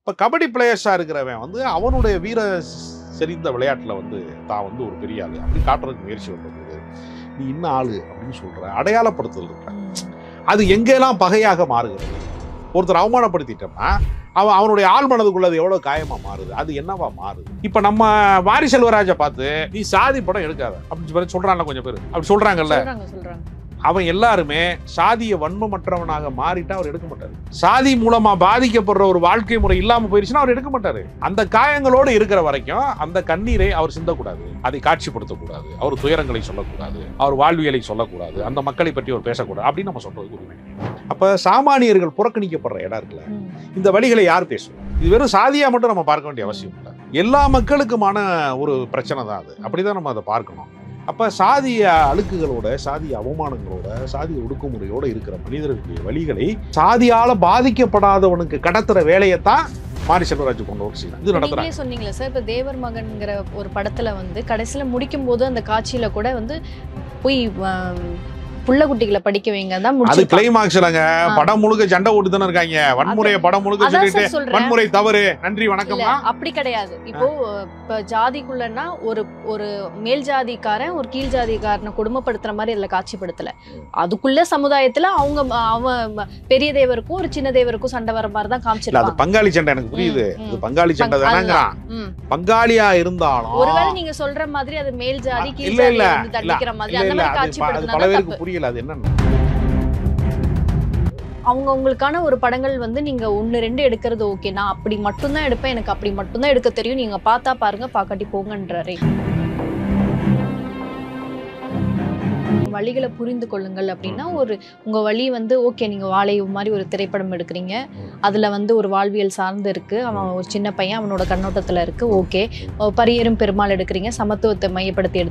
இப்போ கபடி பிளேயர்ஸாக இருக்கிறவன் வந்து அவனுடைய வீர செறிந்த விளையாட்டில் வந்து தான் வந்து ஒரு பெரிய ஆள் அப்படி காட்டுறதுக்கு முயற்சி பண்ணுறது, நீ இன்னும் ஆளு அப்படின்னு சொல்கிற அடையாளப்படுத்துதல் இருக்க, அது எங்கெல்லாம் பகையாக மாறுகிறது. ஒருத்தர் அவமானப்படுத்திட்டோம்னா அவனுடைய ஆள் மனதுக்குள்ள அது எவ்வளோ காயமாக மாறுது, அது என்னவா மாறுது. இப்போ நம்ம வாரி செல்வராஜை பார்த்து நீ சாதி படம் எடுக்காத அப்படின்னு சொல்கிறான்ல கொஞ்சம் பேர், அப்படி சொல்கிறாங்கல்ல. அவன் எல்லாருமே சாதிய வன்மமற்றவனாக மாறிட்டா அவர் எடுக்க மாட்டாரு. சாதி மூலமா பாதிக்கப்படுற ஒரு வாழ்க்கை முறை இல்லாம போயிருச்சுன்னா அவர் எடுக்க மாட்டாரு. அந்த காயங்களோடு இருக்கிற வரைக்கும் அந்த கண்ணீரை அவர் சிந்தக்கூடாது, அதை காட்சிப்படுத்தக்கூடாது, அவர் துயரங்களை சொல்லக்கூடாது, அவர் வாழ்வியலை சொல்லக்கூடாது, அந்த மக்களை பற்றி அவர் பேசக்கூடாது அப்படின்னு நம்ம சொல்றது உரிமை. அப்ப சாமானியர்கள் புறக்கணிக்கப்படுற இடம் இருக்குல்ல, இந்த வழிகளை யார் பேசுவோம்? இது வெறும் சாதியா மட்டும் நம்ம பார்க்க வேண்டிய அவசியம் இல்லை, எல்லா மக்களுக்குமான ஒரு பிரச்சனை தான் அது. அப்படிதான் நம்ம அதை பார்க்கணும். அப்போ சாதிய அழுக்குகளோட, சாதிய அவமானங்களோட, சாதிய ஒடுக்குமுறையோட இருக்கிற மனிதர்களுடைய வழிகளை சாதியால பாதிக்கப்படாதவனுக்கு கடத்துற வேலையைத்தான் மாரி செல்வராஜ் கொண்டு வர செய்யணும். இது நடத்துறாங்க. சொன்னீங்களா சார், இப்போ தேவர் மகன்கிற ஒரு படத்துல வந்து கடைசியில முடிக்கும் போது அந்த காட்சியில கூட வந்து போய் புள்ள குட்டிகளை படிக்க வைங்க தான் அது கிளைமாக்ஸ்லங்க. படம் முழுக்க சண்டை ஓட்டு தானே இருக்காங்க. வன்முறையை படம் முழுக்க சொல்லிட்டு வன்முறை தவறு நன்றி வணக்கம் அப்படி கிடையாது. இப்போ ஜாதிக்குள்ளன்னா ஒரு ஒரு மேல் ஜாதிக்காரன் ஒரு கீழ் ஜாதிக்காரனை கொடுமைப்படுத்துற மாதிரி இதுல காட்சிப்படுத்தல. அதுக்குள்ள சமுதாயத்துல அவன் பெரிய தேவருக்கும் ஒரு சின்ன தேவருக்கும் சண்டை வர மாதிரி தான் காமிச்சிருக்காங்க. அது பங்காளி சண்டை, எனக்கு புரியுது. இது பங்காளி சண்டை தானங்கறான். பங்காளியா இருந்தாலும் ஒருவேளை நீங்க சொல்ற மாதிரி அது மேல் ஜாதி கீழ் ஜாதி வந்து தண்டிக்கிற மாதிரி அந்த மாதிரி காட்சிப்படுத்தினா புரியல. அது என்னன்னு அவங்களுக்கான ஒரு படங்கள் வந்து நீங்க 1-2 எடுக்கிறது ஓகே, நான் அப்படி மட்டும்தான் எடுப்பேன், எனக்கு அப்படி மட்டும்தான் எடுக்க தெரியும், நீங்க பார்த்தா பாருங்க பாக்காட்டி போங்கன்றாரே. வழிகளை புரிந்து கொள்ளுங்கள் அப்படின்னா ஒரு உங்க வழி வந்து ஓகே, நீங்க வாழை மாதிரி ஒரு திரைப்படம் எடுக்கிறீங்க, அதுல வந்து ஒரு வாழ்வியல் சார்ந்து இருக்கு, அவன் ஒரு சின்ன பையன் அவனோட கண்ணோட்டத்துல இருக்கு, ஓகே. பரியேறும் பெருமாள் எடுக்கிறீங்க, சமத்துவத்தை மையப்படுத்தி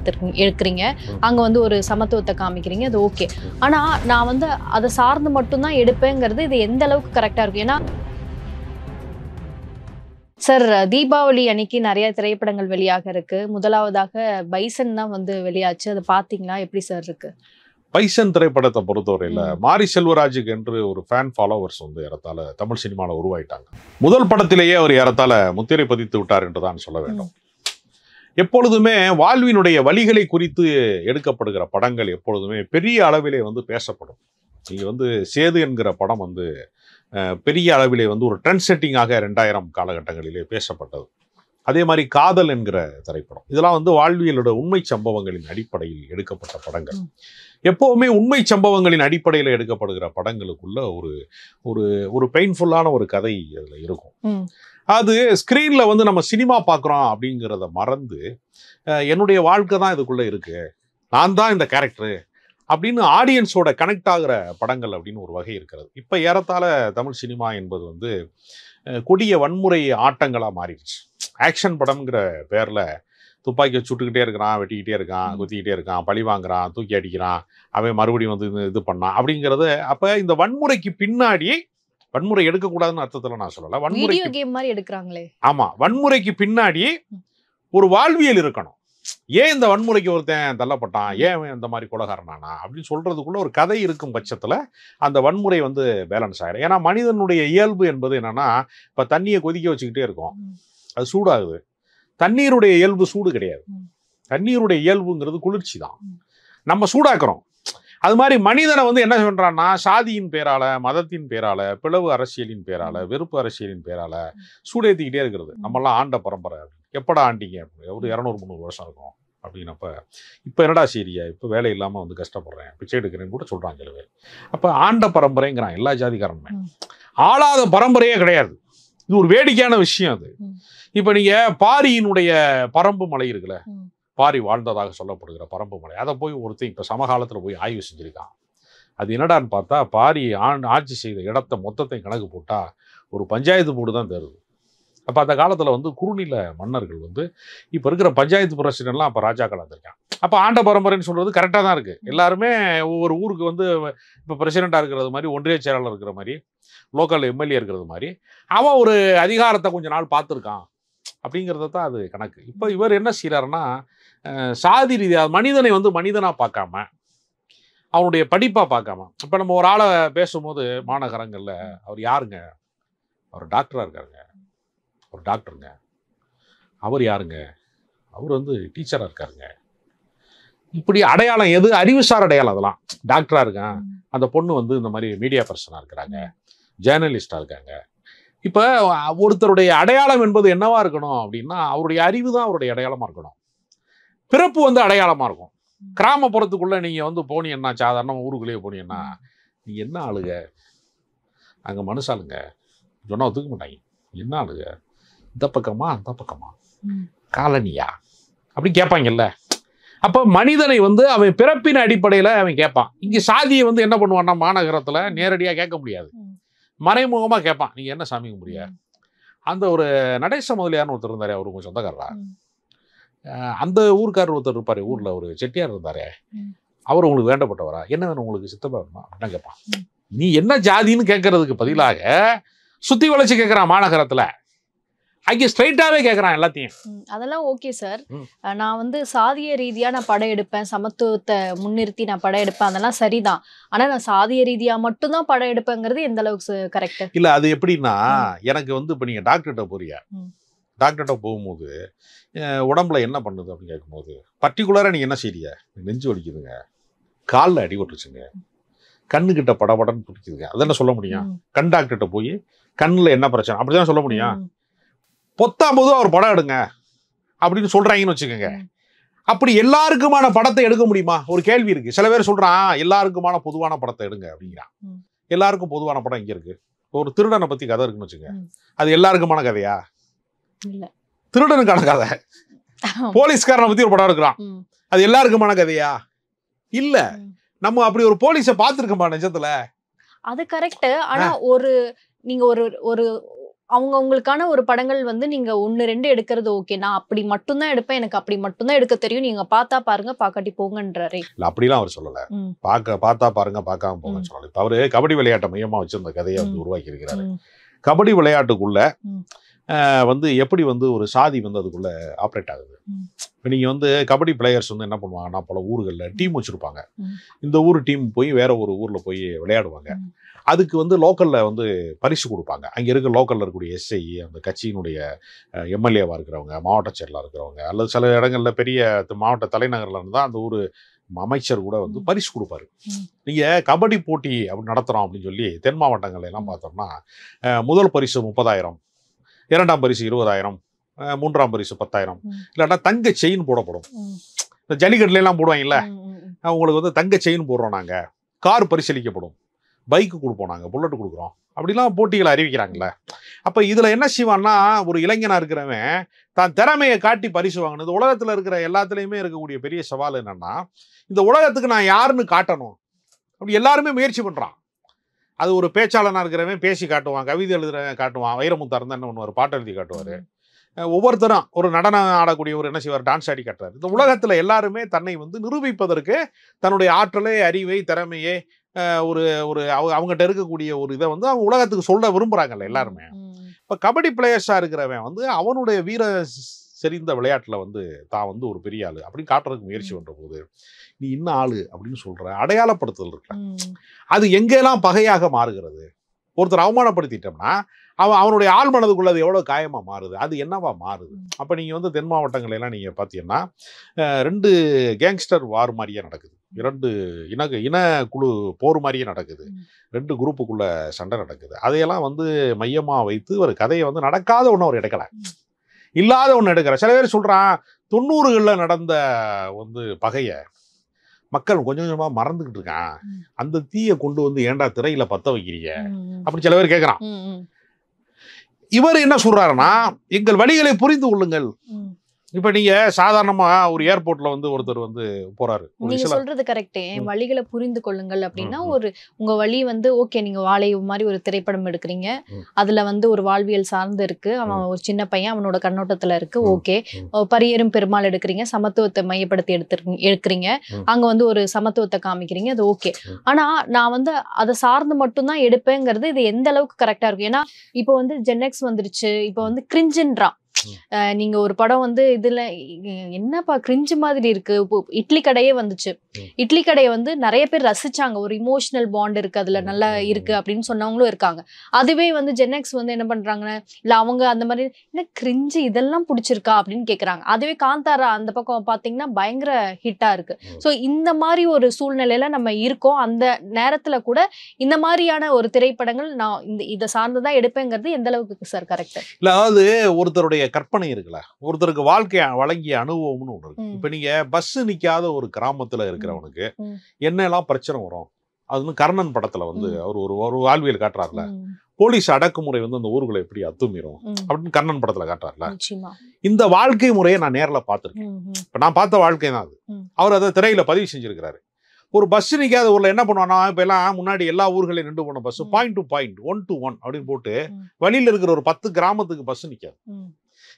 எடுக்கிறீங்க, அங்க வந்து ஒரு சமத்துவத்தை காமிக்கிறீங்க, அது ஓகே. ஆனா நான் வந்து அதை சார்ந்து மட்டும்தான் எடுப்பேங்கிறது இது எந்த அளவுக்கு கரெக்டா இருக்கும்? ஏன்னா சார், தீபாவளி அன்னைக்கு நிறைய திரைப்படங்கள் வெளியாக இருக்கு. முதலாவதாக பைசன் தான் வந்து வெளியாச்சு, அதை பாத்தீங்களா? எப்படி சார் இருக்கு? பைசன் திரைப்படத்தை பொறுத்தவரையில மாரி செல்வராஜுக்கு என்று ஒரு ஃபேன் ஃபாலோவர்ஸ் வந்து ஏறத்தாழ தமிழ் சினிமாவில் உருவாயிட்டாங்க. முதல் படத்திலேயே அவர் ஏறத்தாழ முத்திரை பதித்து விட்டார் என்றுதான் சொல்ல வேண்டும். எப்பொழுதுமே வாழ்வினுடைய வழிகளை குறித்து எடுக்கப்படுகிற படங்கள் எப்பொழுதுமே பெரிய அளவிலே வந்து பேசப்படும். நீங்க வந்து சேது என்கிற படம் வந்து பெரிய அளவிலே வந்து ஒரு ட்ரெண்ட் செட்டிங்காக 2000 காலகட்டங்களிலே பேசப்பட்டது. அதே மாதிரி காதல் என்கிற திரைப்படம், இதெல்லாம் வந்து வாழ்வியலோட உண்மை சம்பவங்களின் அடிப்படையில் எடுக்கப்பட்ட படங்கள். எப்போவுமே உண்மை சம்பவங்களின் அடிப்படையில் எடுக்கப்படுகிற படங்களுக்குள்ள ஒரு ஒரு ஒரு பெயின்ஃபுல்லான ஒரு கதை அதில் இருக்கும். அது ஸ்க்ரீன்ல வந்து நம்ம சினிமா பார்க்குறோம் அப்படிங்கிறத மறந்து என்னுடைய வாழ்க்கை தான் இதுக்குள்ள இருக்கு, நான் தான் இந்த கேரக்டரு அப்படின்னு ஆடியன்ஸோட கனெக்ட் ஆகிற படங்கள் அப்படின்னு ஒரு வகை இருக்கிறது. இப்போ ஏறத்தாழ தமிழ் சினிமா என்பது வந்து கொடிய வன்முறை ஆட்டங்களாக மாறிடுச்சு. ஆக்ஷன் படம்ங்கிற பேரில் துப்பாக்கியை சுட்டுக்கிட்டே இருக்கிறான், வெட்டிக்கிட்டே இருக்கான், குத்திக்கிட்டே இருக்கான், பழி வாங்குறான், தூக்கி அடிக்கிறான், அவன் மறுபடியும் வந்து இது பண்ணான் அப்படிங்கிறது. அப்போ இந்த வன்முறைக்கு பின்னாடி, வன்முறை எடுக்கக்கூடாதுன்னு அர்த்தத்தில் நான் சொல்லலை, வன்முறை ஆமாம், வன்முறைக்கு பின்னாடி ஒரு வாழ்வியல் இருக்கணும். ஏன் இந்த வன்முறைக்கு ஒருத்தன் தள்ளப்பட்டான், ஏன் இந்த மாதிரி கொலைகாரனானா அப்படின்னு சொல்றதுக்குள்ள ஒரு கதை இருக்கும் பட்சத்தில் அந்த வன்முறை வந்து பேலன்ஸ் ஆகிடும். ஏன்னா மனிதனுடைய இயல்பு என்பது என்னன்னா, இப்போ தண்ணியை கொதிக்க வச்சுக்கிட்டே இருக்கும், அது சூடாகுது. தண்ணீருடைய இயல்பு சூடு கிடையாது, தண்ணீருடைய இயல்புங்கிறது குளிர்ச்சி தான், நம்ம சூடாக்குறோம். அது மாதிரி மனிதனை வந்து என்ன சொல்றான்னா, சாதியின் பேரால, மதத்தின் பேரால, பிளவு அரசியலின் பேரால, வெறுப்பு அரசியலின் பேரால சூடேற்றிக்கிட்டே இருக்கிறது. நம்மளாம் ஆண்ட பரம்பரை, எப்படா ஆண்டிங்க, ஒரு 200-300 வருஷம் இருக்கும் அப்படின்னப்ப, இப்போ என்னடா சீரியா, இப்போ வேலை இல்லாமல் வந்து கஷ்டப்படுறேன், பிச்சை எடுக்கிறேன்னு கூட சொல்கிறாங்க சில பேர். அப்போ ஆண்ட பரம்பரைங்கிறான் எல்லா ஜாதிக்காரனுமே, ஆளாத பரம்பரையே கிடையாது. இது ஒரு வேடிக்கையான விஷயம். அது இப்போ நீங்கள் பாரியினுடைய பரம்பு மலை இருக்குல்ல, பாரி வாழ்ந்ததாக சொல்லப்படுகிற பரம்பு மலை, அதை போய் ஒருத்தன் இப்போ சமகாலத்தில் போய் ஆய்வு செஞ்சுருக்கான். அது என்னடான்னு பார்த்தா, பாரி ஆட்சி செய்த இடத்த மொத்தத்தையும் கணக்கு போட்டால் ஒரு பஞ்சாயத்து போர்டு தான் தருது. அப்போ அந்த காலத்தில் வந்து குறுநில மன்னர்கள் வந்து இப்போ இருக்கிற பஞ்சாயத்து பிரசிடென்ட்லாம் அப்போ ராஜாக்கள் வந்திருக்கான். அப்போ ஆண்ட பரம்பரைன்னு சொல்கிறது கரெக்டாக தான் இருக்குது. எல்லாருமே ஒவ்வொரு ஊருக்கு வந்து இப்போ பிரசிடெண்ட்டாக இருக்கிறது மாதிரி, ஒன்றிய செயலாளர் இருக்கிற மாதிரி, லோக்கல் எம்எல்ஏ இருக்கிறது மாதிரி, அவன் ஒரு அதிகாரத்தை கொஞ்ச நாள் பார்த்துருக்கான் அப்படிங்கிறத தான் அது கணக்கு. இப்போ இவர் என்ன செய்கிறாருன்னா, சாதி ரீதியாக மனிதனை வந்து மனிதனாக பார்க்காம, அவனுடைய படிப்பாக பார்க்காம, இப்போ நம்ம ஒரு ஆளை பேசும்போது மாநகரங்களில், அவர் யாருங்க, அவர் டாக்டராக இருக்காருங்க, ஒரு டாக்டருங்க. அவர் யாருங்க? அவர் வந்து டீச்சராக இருக்காருங்க. இப்படி அடையாளம் எது? அறிவுசார் அடையாளம். அதெல்லாம் டாக்டராக இருக்கான், அந்த பொண்ணு வந்து இந்த மாதிரி மீடியா பர்சனாக இருக்கிறாங்க, ஜேர்னலிஸ்டாக இருக்காங்க. இப்போ ஒருத்தருடைய அடையாளம் என்பது என்னவா இருக்கணும் அப்படின்னா, அவருடைய அறிவு தான் அவருடைய அடையாளமாக இருக்கணும். பிறப்பு வந்து அடையாளமாக இருக்கும். கிராமப்புறத்துக்குள்ளே நீங்கள் வந்து போனீங்கன்னா, சாதாரண ஊருக்குள்ளேயே போனீங்கன்னா, நீங்கள் என்ன ஆளுங்க, அங்கே மனுஷாளுங்க சொன்னால் ஒத்துக்க மாட்டாங்க. என்ன ஆளுங்க, இந்த பக்கமா அந்த பக்கமா, காலனியா அப்படி கேட்பாங்கல்ல. அப்போ மனிதனை வந்து அவன் பிறப்பின் அடிப்படையில் அவன் கேட்பான். இங்கே சாதியை வந்து என்ன பண்ணுவான்னா, மாநகரத்தில் நேரடியாக கேட்க முடியாது, மறைமுகமாக கேட்பான். நீங்கள் என்ன சாமி கும்பிடுறியா? அந்த ஒரு நடேச முதலியார்னு ஒருத்தர் இருந்தார், அவர் உங்கள் சொந்தக்காரரா? அந்த ஊருக்காரர் ஒருத்தர் இருப்பார், ஊரில் ஒரு செட்டியார் இருந்தார், அவர் உங்களுக்கு வேண்டப்பட்டவரா? என்ன வேணும் உங்களுக்கு? சித்தப்பா வேணுமா அப்படின்னா கேட்பான். நீ என்ன ஜாதின்னு கேட்கறதுக்கு பதிலாக சுற்றி வளைச்சு கேட்குறான் மாநகரத்தில். அங்கே ஸ்ட்ரைட்டாகவே கேட்குறான் எல்லாத்தையும். அதெல்லாம் ஓகே சார். நான் வந்து சாதிய ரீதியாக நான் படம் எடுப்பேன், சமத்துவத்தை முன்னிறுத்தி நான் படம் எடுப்பேன், அதெல்லாம் சரிதான். ஆனால் நான் சாதிய ரீதியாக மட்டும்தான் படம் எடுப்பேங்கிறது எந்த அளவுக்கு கரெக்டு? இல்லை, அது எப்படின்னா, எனக்கு வந்து இப்போ நீங்கள் டாக்டர்கிட்ட போறியா, டாக்டர்கிட்ட போகும்போது உடம்புல என்ன பண்ணுது அப்படின்னு கேட்கும்போது, பர்டிகுலராக நீங்கள் என்ன செய்றீங்க? நெஞ்சு வலிக்குதுங்க, காலில் அடிபட்டுருச்சுங்க, கண்ணுக்கிட்ட படபடன்னு பிடிக்குதுங்க, அதெல்லாம் சொல்ல முடியும்? கண் டாக்டர்கிட்ட போய் கண்ணில் என்ன பிரச்சனை அப்படிதான் சொல்ல முடியும்? பொத்தாம்போது அவர் படம் எடுங்க அப்படின்னு சொல்றாங்கன்னு வச்சுக்கோங்க. அப்படி எல்லாருக்குமான படத்தை எடுக்க முடியுமா? ஒரு கேள்வி இருக்கு. சில பேர் சொல்றான் எல்லாருக்குமான பொதுவான படத்தை எடுங்க அப்படிங்கிறான். எல்லாருக்கும் பொதுவான படம் இங்க இருக்கு. ஒரு திருடனை பத்தி கதை இருக்குன்னு வச்சுங்க, அது எல்லாருக்குமான கதையா? இல்ல. திருடனுக்கான கதை. போலீஸ்காரனை பத்தி ஒரு படம் எடுக்கிறான், அது எல்லாருக்குமான கதையா? இல்ல. நம்ம அப்படி ஒரு போலீஸை பார்த்திருக்கோமா நிஜத்துல? அது கரெக்ட். ஆனா ஒரு நீங்க ஒரு அவங்களுக்கான ஒரு படங்கள் வந்து நீங்க 1-2 எடுக்கிறது ஓகே. நான் அப்படி மட்டும்தான் எடுப்பேன், எனக்கு அப்படி மட்டும்தான் எடுக்க தெரியும், நீங்க பார்த்தா பாருங்க பாக்காட்டி போங்கன்றாரே. இல்ல, அப்படிலாம் அவர் சொல்லல. பார்த்தா பாருங்க பார்க்காம போங்கன்னு சொல்லல. இப்ப அவரு கபடி விளையாட்டை மையமா வச்சு அந்த கதையை வந்து உருவாக்கி இருக்கிறாரு. கபடி விளையாட்டுக்குள்ள வந்து எப்படி வந்து ஒரு சாதி வந்து அதுக்குள்ள ஆப்ரேட் ஆகுது. இப்போ நீங்கள் வந்து கபடி பிளேயர்ஸ் வந்து என்ன பண்ணுவாங்கன்னா, பல ஊர்களில் டீம் வச்சுருப்பாங்க. இந்த ஊர் டீம் போய் வேற ஒரு ஊரில் போய் விளையாடுவாங்க. அதுக்கு வந்து லோக்கலில் வந்து பரிசு கொடுப்பாங்க. அங்கே இருக்க லோக்கலில் இருக்கக்கூடிய எஸ்ஐ, அந்த கட்சியினுடைய எம்எல்ஏவாக இருக்கிறவங்க, மாவட்ட செயலாளர் இருக்கிறவங்க, அல்லது சில இடங்களில் பெரிய மாவட்ட தலைநகரில் இருந்தால் அந்த ஊர் அமைச்சர் கூட வந்து பரிசு கொடுப்பாரு. நீங்கள் கபடி போட்டி அப்படி நடத்துகிறோம் அப்படின்னு சொல்லி தென் மாவட்டங்கள் எல்லாம் பார்த்தோம்னா, முதல் பரிசு 30,000, 2ஆம் பரிசு 20,000, 3ஆம் பரிசு 10,000, இல்லாட்டா தங்க செயின் போடப்படும். இந்த ஜல்லிக்கட்டுல எல்லாம் போடுவாங்கல்ல, உங்களுக்கு வந்து தங்க செயின் போடுறோம், நாங்கள் கார் பரிசீலிக்கப்படும், பைக்கு கொடுப்போம், நாங்கள் புல்லட் கொடுக்குறோம், அப்படிலாம் போட்டிகளை அறிவிக்கிறாங்கல்ல. அப்போ இதில் என்ன செய்வான்னா, ஒரு இளைஞனாக இருக்கிறவன் தான் திறமையை காட்டி பரிசு வாங்கினது. உலகத்தில் இருக்கிற எல்லாத்துலேயுமே இருக்கக்கூடிய பெரிய சவால் என்னன்னா, இந்த உலகத்துக்கு நான் யாருன்னு காட்டணும். அப்படி எல்லாருமே முயற்சி பண்ணுறான். அது ஒரு பேச்சாளனாக இருக்கிறவன் பேசி காட்டுவான், கவிதை எழுதுறவன் காட்டுவான், வைரமுத்தா இருந்தால் என்ன பண்ணுவார், பாட்டு எழுதி காட்டுவார். ஒவ்வொருத்தரும் ஒரு நடனம் ஆடக்கூடியவர் என்ன செய்வார், டான்ஸ் ஆடி காட்டுறாரு. இந்த உலகத்தில் எல்லாருமே தன்னை வந்து நிரூபிப்பதற்கு தன்னுடைய ஆற்றலை, அறிவை, திறமையை, ஒரு ஒரு அவங்ககிட்ட இருக்கக்கூடிய ஒரு இதை வந்து அவங்க உலகத்துக்கு சொல்ல விரும்புகிறாங்கல்ல எல்லாருமே. இப்போ கபடி பிளேயர்ஸாக இருக்கிறவன் வந்து அவனுடைய வீர செறிந்த விளையாட்டில் வந்து தான் வந்து ஒரு பெரிய ஆள் அப்படின்னு காட்டுறதுக்கு முயற்சி பண்ணுற போது, நீ இன்னும் ஆளு அப்படின்னு சொல்ற அடையாளப்படுத்துதல் இருக்குல்ல, அது எங்கெல்லாம் பகையாக மாறுகிறது. ஒருத்தர் அவமானப்படுத்திட்டோம்னா அவனுடைய ஆள் மனதுக்குள்ள அது எவ்வளோ காயமாக மாறுது, அது என்னவா மாறுது. அப்போ நீங்கள் வந்து தென் மாவட்டங்கள் எல்லாம் நீங்கள் பார்த்தீங்கன்னா 2 கேங்ஸ்டர் வார் மாதிரியே நடக்குது, 2 இன குழு போர் மாதிரியே நடக்குது, 2 குரூப்புக்குள்ள சண்டை நடக்குது. அதையெல்லாம் வந்து மையமாக வைத்து ஒரு கதையை வந்து நடக்காத ஒன்று அவர் எடுக்கலை, இல்லாத ஒன்று எடுக்கிறார். சில பேர் சொல்கிறான் 90களில் நடந்த வந்து பகையை மக்கள் கொஞ்சம் கொஞ்சமாக மறந்துக்கிட்டு இருக்கான், அந்த தீயை கொண்டு வந்து ஏன்டா திரையில பற்ற வைக்கிறீங்க அப்படின்னு சில பேர் கேட்குறான். இவர் என்ன சொல்றாருன்னா, எங்கள் வழிகளை புரிந்து கொள்ளுங்கள். இப்ப நீங்க சாதாரணமா ஒரு ஏர்போர்ட்ல வந்து ஒருத்தர் வந்து போறாரு, நீங்க சொல்றது கரெக்டே, வழிகளை புரிந்து கொள்ளுங்கள் அப்படின்னா உங்க வழி வந்து ஓகே, நீங்க வாழை மாதிரி ஒரு திரைப்படம் எடுக்கிறீங்க, அதுல வந்து ஒரு வாழ்வியல் சார்ந்து இருக்கு, அவன் ஒரு சின்ன பையன் அவனோட கண்ணோட்டத்துல இருக்கு, ஓகே. பரியரும் பெருமாள் எடுக்கிறீங்க, சமத்துவத்தை மையப்படுத்தி எடுக்கிறீங்க, அங்க வந்து ஒரு சமத்துவத்தை காமிக்கிறீங்க, அது ஓகே. ஆனா நான் வந்து அதை சார்ந்து மட்டும்தான் எடுப்பேங்கிறது இது எந்த அளவுக்கு கரெக்டா இருக்கும்? ஏன்னா இப்போ வந்து ஜென்எக்ஸ் வந்துருச்சு, இப்போ வந்து கிரிஞ்சுன்றான், நீங்க ஒரு படம் வந்து இதுல என்னப்பா கிரிஞ்சு மாதிரி இருக்கு, இட்லி கடையே வந்துச்சு. இட்லி கடையை வந்து நிறைய பேர் ரசிச்சாங்க, ஒரு இமோஷனல் பாண்ட் இருக்கு அதுல, நல்லா இருக்கு அப்படின்னு சொன்னவங்களும் இருக்காங்க. அதுவே வந்து ஜென்எக்ஸ் வந்து என்ன பண்றாங்கன்னா, இல்ல அவங்க அந்த மாதிரி என்ன கிரிஞ்சு இதெல்லாம் பிடிச்சிருக்கா அப்படின்னு கேக்குறாங்க. அதுவே காந்தாரா அந்த பக்கம் பாத்தீங்கன்னா பயங்கர ஹிட்டா இருக்கு. சோ இந்த மாதிரி ஒரு சூழ்நிலையில நம்ம இருக்கோம். அந்த நேரத்துல கூட இந்த மாதிரியான ஒரு திரைப்படங்கள் நான் இதை சார்ந்துதான் எடுப்பேங்கிறது எந்த அளவுக்கு சார் கரெக்ட்? இல்ல, அதாவது ஒருத்தருடைய கற்பனை இருக்குல்ல, ஒருத்தருக்கு வாழ்க்கை வழங்கிய அனுபவம்னு ஒண்ணு இருக்கு. இப்ப நீங்க பஸ் நிக்காத ஒரு கிராமத்துல இருக்கிறவனுக்கு என்னெல்லாம் பிரச்சனை வரும், அதுன்னு கர்ணன் படத்துல வந்து அவர் ஒரு வாழ்வியல் காட்டுறாருல, போலீஸ் அடக்குமுறை வந்து அந்த ஊர்களை எப்படி அத்துமீறும் அப்படின்னு கர்ணன் படத்துல காட்டுறாருல. இந்த வாழ்க்கை முறையை நான் நேர்ல பார்த்திருக்கேன். இப்ப நான் பார்த்த வாழ்க்கை தான் அது. அவர் அதை திரையில பதிவு செஞ்சிருக்கிறாரு. ஒரு பஸ் நிக்காத ஊர்ல என்ன பண்ணுவானா, இப்ப எல்லாம் முன்னாடி எல்லா ஊர்களையும் நின்று போன bus point to point, 1 to 1 அப்படின்னு போட்டு வழியில இருக்கிற ஒரு 10 கிராமத்துக்கு பஸ் நிக்காது.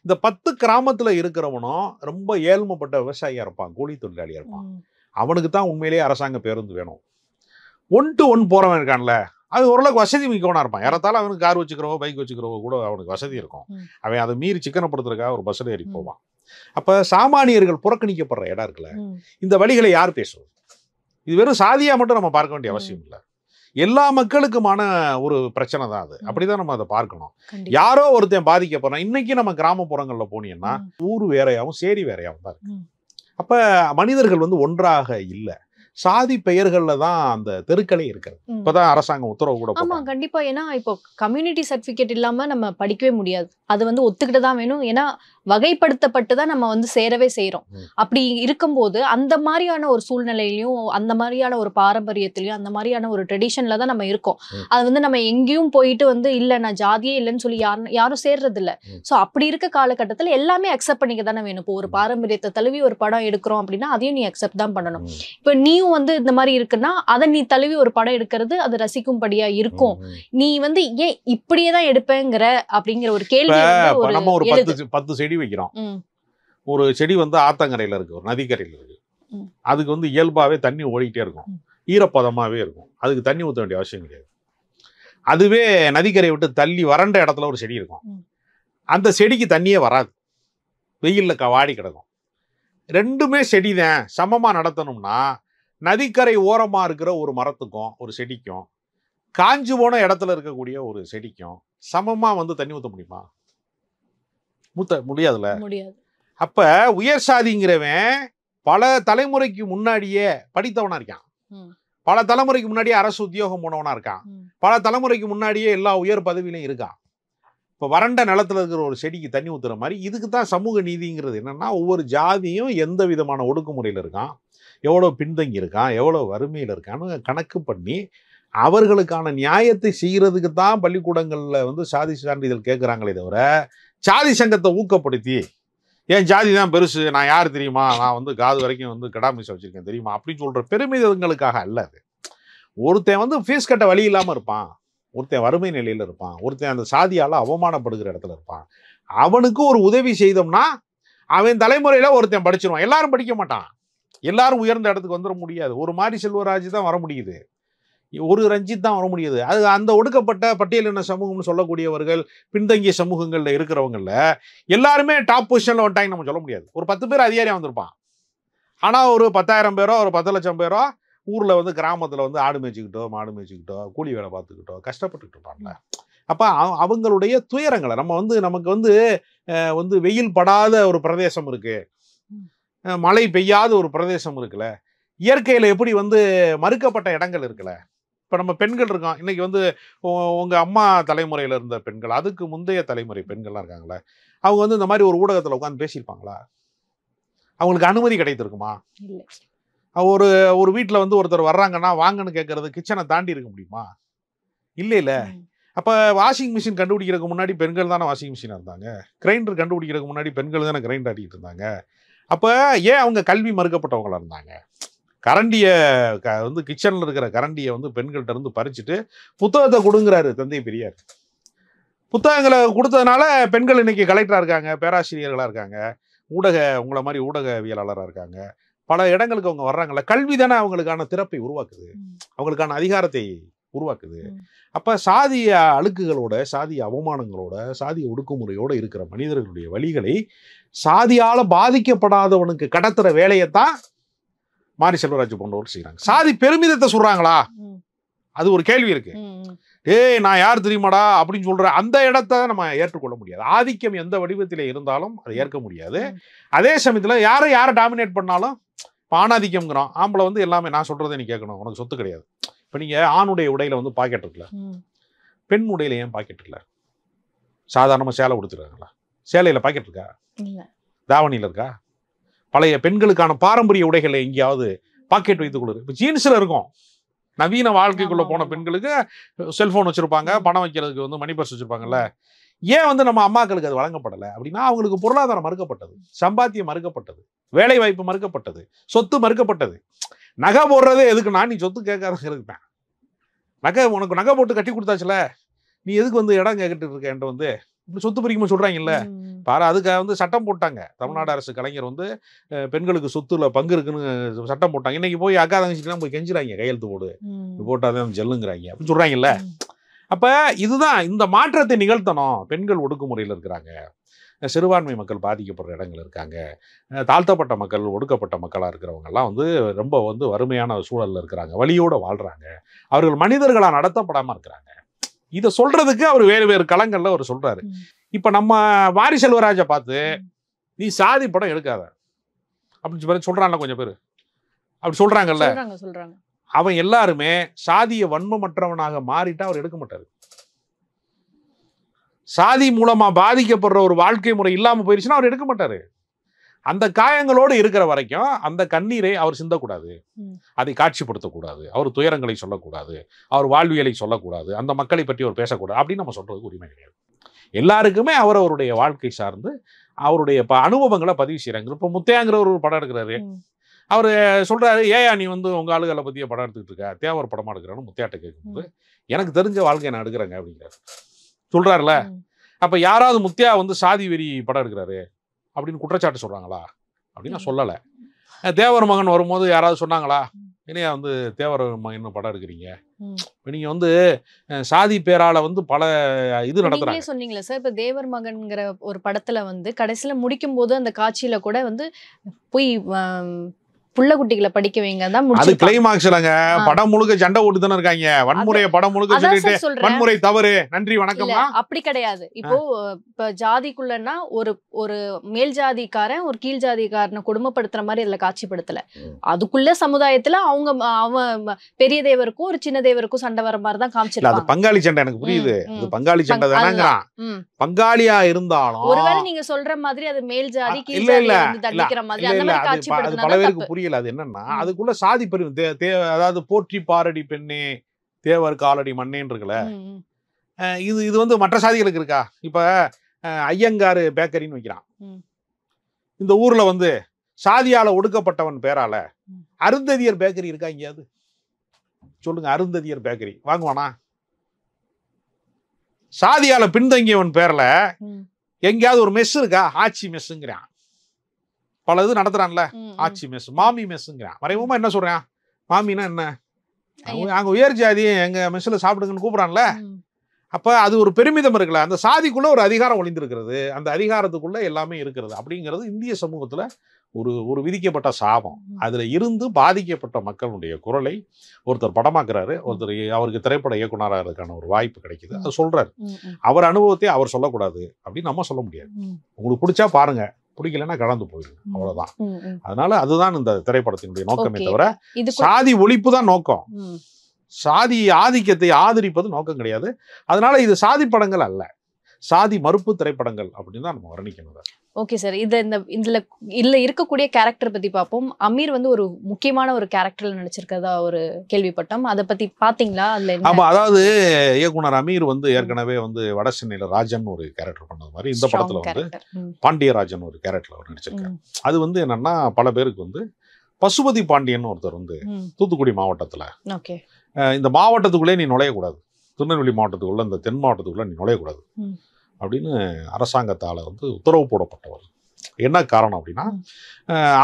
இந்த 10 கிராமத்துல இருக்கிறவனும் ரொம்ப ஏழ்மைப்பட்ட விவசாயியா இருப்பான், கூலி தொழிலாளியா இருப்பான். அவனுக்கு தான் உண்மையிலேயே அரசாங்க பேருந்து வேணும். 1 to 1 போறவன் இருக்கான்ல, அது ஓரளவுக்கு வசதி மிக்கவனா இருப்பான். யாராத்தாலும் அவனுக்கு கார் வச்சுக்கிறவோ பைக் வச்சுக்கிறவோ கூட அவனுக்கு வசதி இருக்கும். அவன் அதை மீறி சிக்கனப்படுத்துறதுக்காக ஒரு பஸ்ல ஏறி போவான். அப்ப சாமானியர்கள் புறக்கணிக்கப்படுற இடம் இருக்குல்ல, இந்த வழிகளை யார் பேசுவது? இது வெறும் சாதியா மட்டும் நம்ம பார்க்க வேண்டிய அவசியம் இல்லை. எல்லா மக்களுக்குமான ஒரு பிரச்சனை தான் அது. அப்படிதான் நம்ம அதை பார்க்கணும். யாரோ ஒருத்தன் பாதிக்கப்படுறான். இன்னைக்கு நம்ம கிராமப்புறங்கள்ல போனீங்கன்னா ஊர் வேறையாவும் சேரி வேறையாவும் தான் இருக்கு. அப்ப மனிதர்கள் வந்து ஒன்றாக இல்லை, சாதி பெயர்கள்ல தான் அந்த தெருக்களே இருக்கிறது. இப்பதான் அரசாங்கம் உத்தரவு கூட. ஆமா கண்டிப்பா. ஏன்னா இப்போ கம்யூனிட்டி சர்டிபிகேட் இல்லாம நம்ம படிக்கவே முடியாது. அது வந்து ஒத்துக்கிட்டு தான் வேணும். ஏன்னா வகைப்படுத்தப்பட்டு தான் நம்ம வந்து சேரவே செய்யறோம். அப்படி இருக்கும்போது அந்த மாதிரியான ஒரு சூழ்நிலையிலையும் அந்த மாதிரியான ஒரு பாரம்பரியத்திலையும் அந்த மாதிரியான ஒரு ட்ரெடிஷன்ல தான் நம்ம இருக்கோம். அது வந்து நம்ம எங்கேயும் போயிட்டு வந்து இல்ல நான் ஜாதியே இல்லைன்னு சொல்லி யாரும் சேர்றது இல்லை. ஸோ அப்படி இருக்க காலகட்டத்தில் எல்லாமே அக்செப்ட் பண்ணிக்க தானே வேணும். இப்போ ஒரு பாரம்பரியத்தை தழுவி ஒரு படம் எடுக்கிறோம் அப்படின்னா அதையும் நீ அக்செப்ட் தான் பண்ணணும். இப்போ நீயும் வந்து இந்த மாதிரி இருக்குன்னா அதை நீ தழுவி ஒரு படம் எடுக்கிறது அது ரசிக்கும்படியா இருக்கும். நீ வந்து ஏன் இப்படியே தான் எடுப்பேங்கிற அப்படிங்கிற ஒரு கேள்வி நம்ம ஒரு 10 செடி வைக்கிறோம். ஒரு செடி வந்து ஆத்தங்கரையில இருக்கு, ஒரு நதிக்கரையில இருக்கு. அதுக்கு வந்து இயல்பாவே தண்ணி ஓடிக்கிட்டே இருக்கும், ஈரப்பதமாவே இருக்கும். அதுக்கு தண்ணி ஊற்ற வேண்டிய அவசியம் கிடையாது. அதுவே நதிக்கரையை விட்டு தள்ளி வறண்ட இடத்துல ஒரு செடி இருக்கும். அந்த செடிக்கு தண்ணியே வராது, வெயில்ல வாடி கிடக்கும். ரெண்டுமே செடிதான். சமமா நடத்தணும்னா நதிக்கரை ஓரமா இருக்கிற ஒரு மரத்துக்கும் ஒரு செடிக்கும் காஞ்சு போன இடத்துல இருக்கக்கூடிய ஒரு செடிக்கும் சமமா வந்து தண்ணி ஊற்ற முடியுமா? ஊத்த முடியாதுல்ல. அப்ப உயர் சாதிங்கிறவன் பல தலைமுறைக்கு முன்னாடியே படித்தவனா இருக்கான், பல தலைமுறைக்கு முன்னாடியே அரசு உத்தியோகம் போனவனா இருக்கான், பல தலைமுறைக்கு முன்னாடியே எல்லா உயர் பதவியிலையும் இருக்கான். இப்ப வறண்ட நிலத்துல இருக்கிற ஒரு செடிக்கு தண்ணி ஊத்துற மாதிரி இதுக்கு தான் சமூக நீதிங்கிறது. என்னன்னா ஒவ்வொரு ஜாதியும் எந்த விதமான ஒடுக்குமுறையில இருக்கான், எவ்வளவு பின்தங்கி இருக்கான், எவ்வளவு வறுமையில இருக்கான்னு கணக்கு பண்ணி அவர்களுக்கான நியாயத்தை செய்யறதுக்கு தான் பள்ளிக்கூடங்கள்ல வந்து சாதி சான்றிதழ் கேட்கிறாங்களே தவிர சாதி சங்கத்தை ஊக்கப்படுத்தி ஏன் ஜாதி தான் பெருசு, நான் யார் தெரியுமா, நான் வந்து காது வரைக்கும் வந்து கடாமிசை வச்சிருக்கேன் தெரியுமா அப்படின்னு சொல்ற பெருமிதங்களுக்காக அல்ல. அது ஒருத்தன் வந்து ஃபீஸ் கட்ட வழி இல்லாம இருப்பான், ஒருத்தன் வறுமை நிலையில இருப்பான், ஒருத்தன் அந்த சாதியால அவமானப்படுகிற இடத்துல இருப்பான். அவனுக்கு ஒரு உதவி செய்தோம்னா அவன் தலைமுறையில ஒருத்தன் படிச்சிருவான். எல்லாரும் படிக்க மாட்டான், எல்லாரும் உயர்ந்த இடத்துக்கு வந்துட முடியாது. ஒரு மாரி செல்வராஜ் தான் வர முடியுது, ஒரு ரஞ்சித் தான் வர முடியுது. அது அந்த ஒடுக்கப்பட்ட பட்டியலின சமூகம்னு சொல்லக்கூடியவர்கள் பின்தங்கிய சமூகங்கள்ல இருக்கிறவங்கள எல்லாருமே டாப் பொசிஷன்ல வந்துட்டாங்கன்னு நம்ம சொல்ல முடியாது. ஒரு 10 பேர் அதிகாரியா வந்திருப்பான். ஆனா ஒரு 10,000 பேரோ ஒரு 10 லட்சம் பேரோ ஊர்ல வந்து கிராமத்துல வந்து ஆடு மேய்ச்சிக்கிட்டோ மாடு மேய்ச்சிக்கிட்டோ கூலி வேலை பார்த்துக்கிட்டோ கஷ்டப்பட்டுக்கிட்டு இருப்பாங்கல்ல. அப்ப அவங்களுடைய துயரங்களை நம்ம வந்து நமக்கு வந்து வந்து வெயில் படாத ஒரு பிரதேசம் இருக்கு, மழை பெய்யாத ஒரு பிரதேசம் இருக்குல்ல, இயற்கையில எப்படி வந்து மறுக்கப்பட்ட இடங்கள் இருக்குல்ல. இப்போ நம்ம பெண்கள் இருக்கோம், இன்னைக்கு வந்து உங்க அம்மா தலைமுறையில இருந்த பெண்கள், அதுக்கு முந்தைய தலைமுறை பெண்கள்லாம் இருக்காங்களே, அவங்க வந்து இந்த மாதிரி ஒரு ஊடகத்தில் உட்காந்து பேசியிருப்பாங்களா? அவங்களுக்கு அனுமதி கிடைத்திருக்குமா? ஒரு ஒரு வீட்டில் வந்து ஒருத்தர் வர்றாங்கன்னா வாங்கன்னு கேட்கறது கிச்சனை தாண்டி இருக்க முடியுமா? இல்லை இல்லை. அப்போ வாஷிங் மிஷின் கண்டுபிடிக்கிறதுக்கு முன்னாடி பெண்கள் தானே வாஷிங் மிஷினாக இருந்தாங்க, கிரைண்டர் கண்டுபிடிக்கிறதுக்கு முன்னாடி பெண்கள் தானே கிரைண்டர் ஆட்டிக்கிட்டு இருந்தாங்க. அப்போ ஏன் அவங்க கல்வி மறுக்கப்பட்டவங்களா இருந்தாங்க? கரண்டியை வந்து கிச்சனில் இருக்கிற கரண்டியை வந்து பெண்கள்கிட்ட இருந்து பறிச்சுட்டு புத்தகத்தை கொடுங்குறாரு தந்தை பெரியார். புத்தகங்களை கொடுத்ததுனால பெண்கள் இன்னைக்கு கலெக்டராக இருக்காங்க, பேராசிரியர்களாக இருக்காங்க, உங்களை மாதிரி ஊடகவியலாளராக இருக்காங்க, பல இடங்களுக்கு அவங்க வர்றாங்கல்ல. கல்வி தானே அவங்களுக்கான திறப்பை உருவாக்குது, அவங்களுக்கான அதிகாரத்தை உருவாக்குது. அப்ப சாதிய அழுக்குகளோட, சாதிய அவமானங்களோட, சாதிய ஒடுக்குமுறையோட இருக்கிற மனிதர்களுடைய வழிகளை சாதியால பாதிக்கப்படாதவனுக்கு கடத்துற வேலையைத்தான் மாரி செல்வராஜ் போன்றவர் செய்யறாங்க. சாதி பெருமிதத்தை சொல்றாங்களா? அது ஒரு கேள்வி இருக்கு. ஏய் நான் யார் தெரியுமாடா அப்படின்னு சொல்ற அந்த இடத்த நம்ம ஏற்றுக்கொள்ள முடியாது. ஆதிக்கம் எந்த வடிவத்திலே இருந்தாலும் அதை ஏற்க முடியாது. அதே சமயத்துல யாரை டாமினேட் பண்ணாலும் ஆணாதிக்கம்ங்கிறோம். ஆம்பளை வந்து எல்லாமே நான் சொல்றதை நீ கேட்கணும், உனக்கு சொத்து கிடையாது. இப்ப நீங்க ஆணுடைய உடையில வந்து பாக்கெட் இருக்குல்ல, பெண் உடையில ஏன் பாக்கெட் இருக்குல்ல? சாதாரணமா சேலை கொடுத்துருக்காங்களா? சேலையில பாக்கெட் இருக்கா? தாவணியில இருக்கா? பழைய பெண்களுக்கான பாரம்பரிய உடைகளை எங்கேயாவது பாக்கெட் வைத்துக் கொள்ளுது. இப்ப ஜீன்ஸ்ல இருக்கும். நவீன வாழ்க்கைக்குள்ள போன பெண்களுக்கு செல்போன் வச்சிருப்பாங்க, பணம் வைக்கிறதுக்கு வந்து மணி பர்ஸ் வச்சிருப்பாங்கல்ல. ஏன் வந்து நம்ம அம்மாக்களுக்கு அது வழங்கப்படலை அப்படின்னா, அவங்களுக்கு பொருளாதாரம் மறுக்கப்பட்டது, சம்பாத்தியம் மறுக்கப்பட்டது, வேலை வாய்ப்பு மறுக்கப்பட்டது, சொத்து மறுக்கப்பட்டது. நகை போடுறதே எதுக்குன்னா நீ சொத்து கேட்காதங்கிறது தான். உனக்கு நகை போட்டு கட்டி கொடுத்தாச்சுல, நீ எதுக்கு வந்து இடம் கேட்டுட்டு இருக்க? என்கிட்ட வந்து இப்படி சொத்து பிரிக்குமா சொல்றாங்கல்ல பாரு. அதுக்காக வந்து சட்டம் போட்டாங்க. தமிழ்நாடு அரசு கலைஞர் வந்து பெண்களுக்கு சொத்துல பங்கு இருக்குன்னு சட்டம் போட்டாங்க. இன்னைக்கு போய் அக்கா தங்கச்சிக்கெல்லாம் போய் கெஞ்சுறாங்க, கையெழுத்து போட்டாதான் ஜெல்லுங்கிறாங்க அப்படின்னு சொல்றாங்கல்ல. அப்ப இதுதான் இந்த மாற்றத்தை நிகழ்த்தணும். பெண்கள் ஒடுக்குமுறையில் இருக்கிறாங்க, சிறுபான்மை மக்கள் பாதிக்கப்படுற இடங்கள் இருக்காங்க, தாழ்த்தப்பட்ட மக்கள், ஒடுக்கப்பட்ட மக்களாக இருக்கிறவங்க எல்லாம் வந்து ரொம்ப வந்து வறுமையான சூழல்ல இருக்கிறாங்க, வலியோட வாழ்றாங்க, அவர்கள் மனிதர்களாக நடத்தப்படாம இருக்கிறாங்க. இதை சொல்றதுக்கு அவர் வேறு வேறு களங்கள்ல அவர் சொல்றாரு. இப்ப நம்ம மாரி செல்வராஜை பார்த்து நீ சாதி படம் எடுக்காத அப்படின்னு சொல்றான்ல கொஞ்சம் பேர், அப்படி சொல்றாங்கல்ல. அவன் எல்லாருமே சாதிய வன்மமற்றவனாக மாறிட்டா அவர் எடுக்க மாட்டாரு. சாதி மூலமா பாதிக்கப்படுற ஒரு வாழ்க்கை முறை இல்லாம போயிருச்சுன்னா அவர் எடுக்க மாட்டாரு. அந்த காயங்களோடு இருக்கிற வரைக்கும் அந்த கண்ணீரை அவர் சிந்தக்கூடாது, அதை காட்சிப்படுத்தக்கூடாது, அவர் துயரங்களை சொல்லக்கூடாது, அவர் வாழ்வியலை சொல்லக்கூடாது, அந்த மக்களை பற்றி அவர் பேசக்கூடாது அப்படின்னு நம்ம சொல்றதுக்கு உரிமை கிடையாது. எல்லாருக்குமே அவருடைய வாழ்க்கை சார்ந்து அவருடைய அனுபவங்களை பதிவு செய்யறாங்க. இப்போ முத்தையாங்கிற ஒரு படம் எடுக்கிறாரு, அவர் சொல்றாரு, ஏயா நீ வந்து உங்க ஆளுகளை பத்திய படம் எடுத்துக்கிட்டு இருக்க, தேவர் படமா எடுக்கிறான்னு முத்தையாட்ட கேட்கும்போது எனக்கு தெரிஞ்ச வாழ்க்கையை நான் எடுக்கிறேங்க அப்படிங்கிறாரு, சொல்றாருல. அப்ப யாராவது முத்தையா வந்து சாதி வெறி படம் எடுக்கிறாரு அப்படின்னு குற்றச்சாட்டு சொல்றாங்களா அப்படின்னு நான் சொல்லலை. தேவர் மகன் வரும்போது யாராவது சொன்னாங்களா, என்னையா வந்து தேவர் மகன் படம் எடுக்கிறீங்க? நீங்க வந்து சாதி பேரால வந்து பல இது நடத்துறாங்க சொன்னீங்களா சார். இப்ப தேவர் மகன்ங்கிற ஒரு படத்துல வந்து கடைசியில முடிக்கும் போது அந்த காட்சியில கூட வந்து போய் புள்ள குட்டிகளை படிக்க வைங்க தான் அது கிளைமாக்ஸ் இல்லங்க. படம் முழுக்க சண்டை ஓட்டு தானே இருக்காங்க. வன்முறையை படம் முழுக்க சொல்லிட்டு வன்முறை தவறு நன்றி வணக்கம் அப்படி கிடையாது. இப்போ இப்ப ஜாதிக்குள்ளன்னா ஒரு மேல் ஜாதிக்காரன் ஒரு கீழ் ஜாதிக்காரனை கொடுமைப்படுத்துற மாதிரி இதுல காட்சிப்படுத்தல. அதுக்குள்ள சமுதாயத்துல அவன் பெரிய தேவருக்கும் ஒரு சின்ன தேவருக்கும் சண்டை வர மாதிரி தான் காமிச்சிருக்காங்க. பங்காளி சண்டை எனக்கு புரியுது, அது பங்காளி சண்டை தானங்கிறான். பங்காளியா இருந்தாலும் ஒருவேளை நீங்க சொல்ற மாதிரி அது மேல் ஜாதி கீழ் ஜாதி வந்து தண்டிக்கிற மாதிரி அந்த மாதிரி காட்சிப்படுத்தினா பல பேருக்கு புரியல. அது என்னன்னா அதுக்குள்ள சாதி பெருமை, அதாவது போற்றி பாரடி பெண்ணே தேவர் காலடி மண்ணேன்னு இருக்குல்ல, இது வந்து மற்ற சாதிகளுக்கு இருக்கா? இப்ப ஐயங்காரு பேக்கரின்னு வைக்கிறான் இந்த ஊர்ல, வந்து சாதியால ஒடுக்கப்பட்டவன் பேரால அருந்ததியர் பேக்கரி இருக்கா எங்கேயாவது சொல்லுங்க? அருந்ததியர் பேக்கரி வாங்குவானா? சாதியால பின்தங்கியவன் பேர்ல எங்கேயாவது ஒரு மெஸ் இருக்கா? ஆட்சி மெஸ்ஸுங்கிறான். பல இது நடத்துறான்ல, ஆட்சி மெஸ், மாமி மெஸ்ஸுங்கிறான். மறைமுகமா என்ன சொல்றான்? மாமின்னா என்ன? அங்க உயர் ஜாதி எங்க மெஸ்ல சாப்பிடுங்கன்னு கூப்பிடுறான்ல. அப்ப அது ஒரு பெருமிதம் இருக்குல்ல. அந்த சாதிக்குள்ள ஒரு அதிகாரம் ஒளிந்திருக்கிறது, அந்த அதிகாரத்துக்குள்ள எல்லாமே இருக்கிறது அப்படிங்கிறது இந்திய சமூகத்துல ஒரு விதிக்கப்பட்ட சாபம். அதுல இருந்து பாதிக்கப்பட்ட மக்களுடைய குரலை ஒருத்தர் படமாக்குறாரு, ஒருத்தர் அவருக்கு திரைப்பட இயக்குனராகிறதுக்கான ஒரு வாய்ப்பு கிடைக்குது, அது சொல்றாரு. அவர் அனுபவத்தை அவர் சொல்லக்கூடாது அப்படின்னு நம்ம சொல்ல முடியாது. உங்களுக்கு பிடிச்சா பாருங்க, பிடிக்கலன்னா கடந்து போயிடுங்க, அவ்வளவுதான். அதனால அதுதான் இந்த திரைப்படத்தினுடைய நோக்கமே தவிர சாதி ஒழிப்பு தான் நோக்கம். சாதி ஆதிக்கத்தை ஆதரிப்பது நோக்கம் கிடையாது. அதனால இது சாதி படங்கள் அல்ல, சாதி மறுப்பு திரைப்படங்கள் அப்படின்னு தான் நம்ம வர்ணிக்கணும். ஓகே சார், இதுல இருக்கக்கூடிய கேரக்டர் பத்தி பார்ப்போம். அமீர் வந்து ஒரு முக்கியமான ஒரு கேரக்டர்ல நடிச்சிருக்கதா ஒரு கேள்விப்பட்டோம், அதை பத்தி பாத்தீங்களா? அதுல ஆமா, அதாவது இயக்குனர் அமீர் வந்து ஏற்கனவே வந்து வட சென்னையில ராஜன் ஒரு கேரக்டர் பண்ணது மாதிரி இந்த படத்துல வந்து பாண்டியராஜன் ஒரு கேரக்டர்ல அவர் நடிச்சிருக்காரு. அது வந்து என்னன்னா, பல பேருக்கு வந்து பசுபதி பாண்டியன் ஒருத்தர் வந்து தூத்துக்குடி மாவட்டத்துல, இந்த மாவட்டத்துக்குள்ளே நீ நுழையக்கூடாது, திருநெல்வேலி மாவட்டத்துக்குள்ள இந்த தென் மாவட்டத்துக்குள்ள நீ நுழையக்கூடாது அப்படின்னு அரசாங்கத்தால் வந்து உத்தரவு போடப்பட்டவர். என்ன காரணம் அப்படின்னா,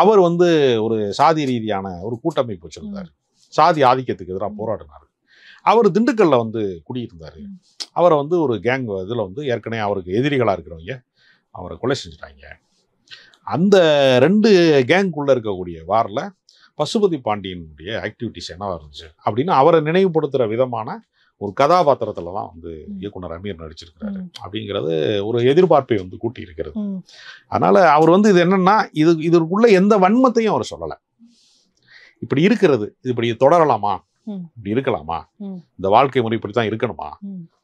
அவர் வந்து ஒரு சாதி ரீதியான ஒரு கூட்டமைப்பு வச்சிருந்தார், சாதி ஆதிக்கத்துக்கு எதிராக போராடினார். அவர் திண்டுக்கல்ல வந்து குடியிருந்தாரு. அவரை வந்து ஒரு கேங் இதில் வந்து ஏற்கனவே அவருக்கு எதிரிகளாக இருக்கிறவங்க அவரை கொலை செஞ்சுட்டாங்க. அந்த 2 கேங்குள்ளே இருக்கக்கூடிய வாரில் பசுபதி பாண்டியனுடைய ஆக்டிவிட்டிஸ் என்னவா இருந்துச்சு அப்படின்னு அவரை நினைவுபடுத்துகிற விதமான ஒரு கதாபாத்திரத்தில் தான் வந்து இயக்குனர் அமீர் நடிச்சிருக்கிறாரு அப்படிங்கிறது ஒரு எதிர்பார்ப்பை வந்து கூட்டி இருக்கிறது. அதனால் அவர் வந்து இது என்னன்னா இதற்குள்ள எந்த வன்மத்தையும் அவர் சொல்லலை. இப்படி இருக்கிறது, இது இப்படி தொடரலாமா, இப்படி இருக்கலாமா, இந்த வாழ்க்கை முறை இப்படி தான் இருக்கணுமா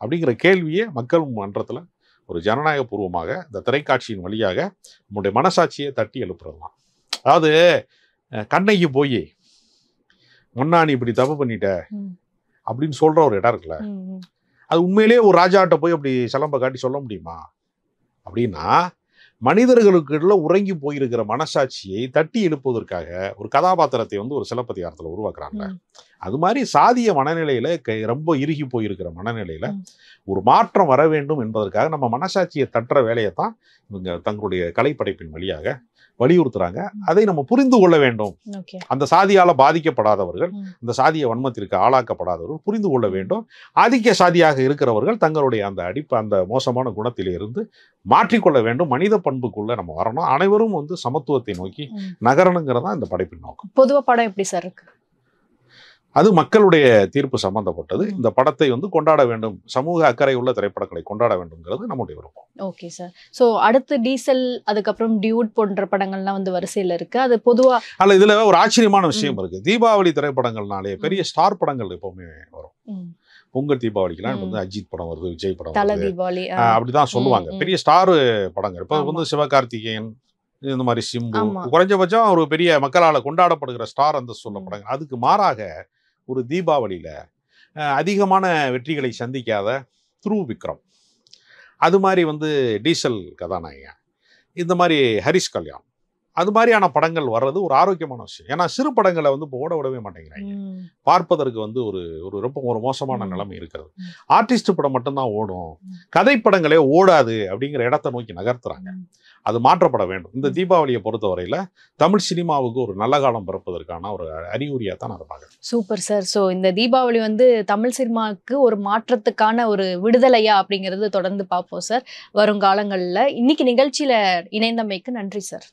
அப்படிங்கிற கேள்வியை மக்கள் மன்றத்தில் ஒரு ஜனநாயக பூர்வமாக இந்த திரைக்காட்சியின் வழியாக நம்முடைய மனசாட்சியை தட்டி எழுப்புறது தான். அதாவது கண்ணைக்கு போய் முன்னாடி இப்படி தப்பு பண்ணிட்ட அப்படின்னு சொல்ற ஒரு இடம் இருக்குல்ல, அது உண்மையிலேயே ஒரு ராஜாட்ட போய் அப்படி சிலம்ப காட்டி சொல்ல முடியுமா? அப்படின்னா மனிதர்களுக்குள்ள உறங்கி போயிருக்கிற மனசாட்சியை தட்டி எழுப்புவதற்காக ஒரு கதாபாத்திரத்தை வந்து ஒரு சிலப்பதிகாரத்தில் உருவாக்குறாங்க. அது மாதிரி சாதிய மனநிலையில ரொம்ப இறுகி போயிருக்கிற மனநிலையில ஒரு மாற்றம் வர வேண்டும் என்பதற்காக நம்ம மனசாட்சியை தட்டுற வேலையை தான் இவங்க தங்களுடைய கலைப்படைப்பின் வழியாக வலியுறுத்துறாங்க. அதை நம்ம புரிந்து கொள்ள வேண்டும். அந்த சாதியால பாதிக்கப்படாதவர்கள், இந்த சாதிய வன்மத்திற்கு ஆளாக்கப்படாதவர்கள் புரிந்து கொள்ள வேண்டும். ஆதிக்க சாதியாக இருக்கிறவர்கள் தங்களுடைய அந்த மோசமான குணத்திலே இருந்து மாற்றிக்கொள்ள வேண்டும். மனித பண்புக்குள்ள நம்ம வரணும். அனைவரும் வந்து சமத்துவத்தை நோக்கி நகரணுங்கிறதா இந்த படைப்பின் நோக்கம். பொதுவா படம் எப்படி சார் இருக்கு? அது மக்களுடைய தீர்ப்பு சம்பந்தப்பட்டது. இந்த படத்தை வந்து கொண்டாட வேண்டும், சமூக அக்கறை உள்ள திரைப்படங்களை கொண்டாட வேண்டும்ங்கிறது நம்முடைய விருப்பம். Okay sir. ஸோ அடுத்து டீசல், அதுக்கப்புறம் டியூட் போன்ற படங்கள்லாம் வந்து வரிசையில் இருக்கு. அது பொதுவா அல்ல, இதுல ஒரு ஆச்சரியமான விஷயம் இருக்கு. தீபாவளி திரைப்படங்கள்னாலே பெரிய ஸ்டார் படங்கள் எப்பவுமே வரும். பொங்கல் தீபாவளிக்கெல்லாம் வந்து அஜித் படம் வருது, விஜய் படம் வருது, தீபாவளி அப்படிதான் சொல்லுவாங்க. பெரிய ஸ்டார் படங்கள். இப்போ வந்து சிவகார்த்திகேயன், இந்த மாதிரி சிம்பு, குறைஞ்சபட்சம் ஒரு பெரிய மக்களால் கொண்டாடப்படுகிற ஸ்டார் அந்த சொல்ல படங்கள். அதுக்கு மாறாக ஒரு தீபாவளியில அதிகமான வெற்றிகளை சந்திக்காத த்ரூ விக்ரம், அது மாதிரி வந்து டீசல் கதாநாயகன், இந்த மாதிரி ஹரிஷ் கல்யாண், அது மாதிரியான படங்கள் வர்றது ஒரு ஆரோக்கியமான விஷயம். ஏன்னா சிறு படங்களை வந்து இப்போ ஓட விடவே மாட்டேங்கிறாங்க. பார்ப்பதற்கு வந்து ஒரு ரொம்ப ஒரு மோசமான நிலைமை இருக்கிறது. ஆர்டிஸ்ட் படம் மட்டும்தான் ஓடும், கதைப்படங்களே ஓடாது அப்படிங்கிற இடத்தை நோக்கி நகர்த்துறாங்க. அது மாற்றப்பட வேண்டும். இந்த தீபாவளியை பொறுத்தவரையில் தமிழ் சினிமாவுக்கு ஒரு நல்ல காலம் பிறப்பதற்கான ஒரு அறிகுறியாக தான் அதை பார்க்குறேன். Super sir. ஸோ இந்த தீபாவளி வந்து தமிழ் சினிமாவுக்கு ஒரு மாற்றத்துக்கான ஒரு விடுதலையா அப்படிங்கிறது தொடர்ந்து பார்ப்போம் சார் வருங்காலங்களில். இன்னைக்கு நிகழ்ச்சியில் இணைந்தமைக்கு நன்றி சார்.